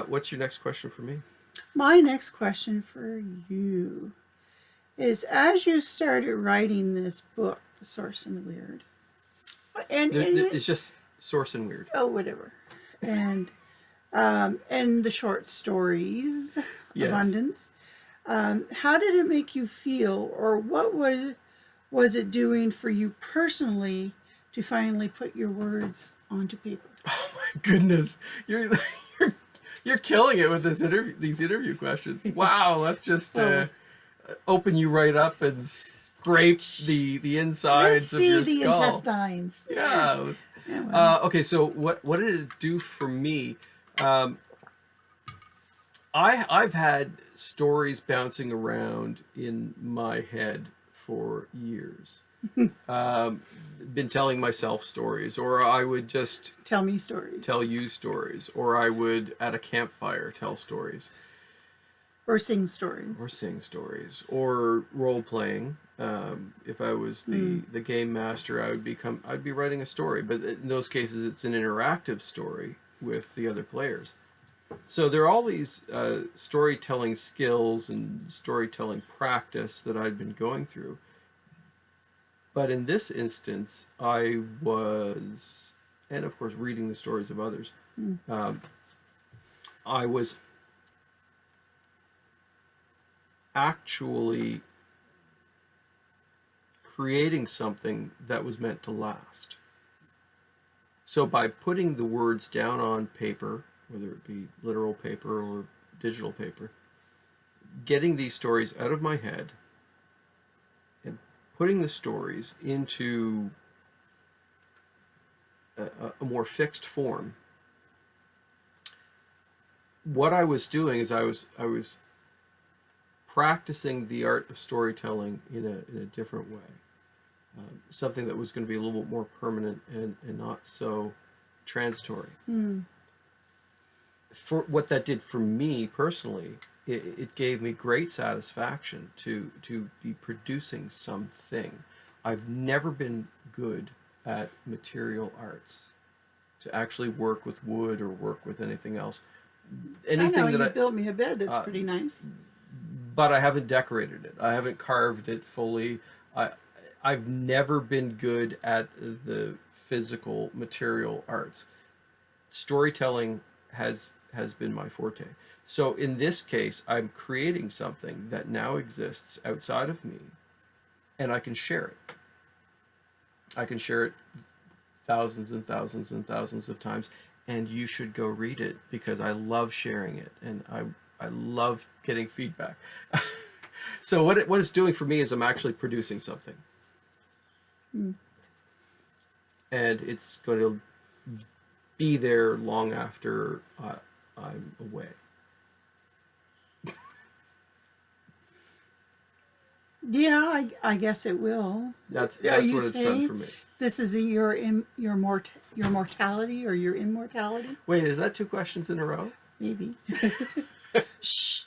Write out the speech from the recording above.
What's your next question for me? My next question for you is, as you started writing this book, The Source and the Weird, It's just Source and Weird. oh, whatever, and the short stories, Yes. Abundance, how did it make you feel, or what was it doing for you personally to finally put your words onto paper? Oh my goodness, you're you're killing it with these interview questions. Wow, let's just open you right up and scrape the insides of your the skull. intestines. Yeah. Yeah, well. Okay, so what did it do for me? I've had stories bouncing around in my head for years. Been telling myself stories, or I would just Tell me stories. tell you stories, or I would at a campfire tell stories, Or sing stories. or sing stories, or role playing. If I was the game master, I'd be writing a story. But in those cases, it's an interactive story with the other players. So there are all these storytelling skills and storytelling practice that I'd been going through. But in this instance, I was, and of course, reading the stories of others, I was actually creating something that was meant to last. So by putting the words down on paper, whether it be literal paper or digital paper, getting these stories out of my head and putting the stories into a more fixed form, what I was doing is I was practicing the art of storytelling in a different way. Something that was going to be a little bit more permanent and not so transitory. For what that did for me personally, it gave me great satisfaction to be producing something. I've never been good at material arts, to actually work with wood or work with anything else. Anything I know, that you built me a bed that's pretty nice. But I haven't decorated it. I haven't carved it fully. I've never been good at the physical material arts. Storytelling has been my forte. So in this case, I'm creating something that now exists outside of me, and I can share it. I can share it thousands and thousands and thousands of times, and you should go read it, because I love sharing it, and I love getting feedback. So what it's doing for me is I'm actually producing something. And it's going to be there long after I'm away. Yeah, I guess it will. That's what it's done for me. This is your mortality or your immortality? Wait, is that two questions in a row? Maybe. Shh.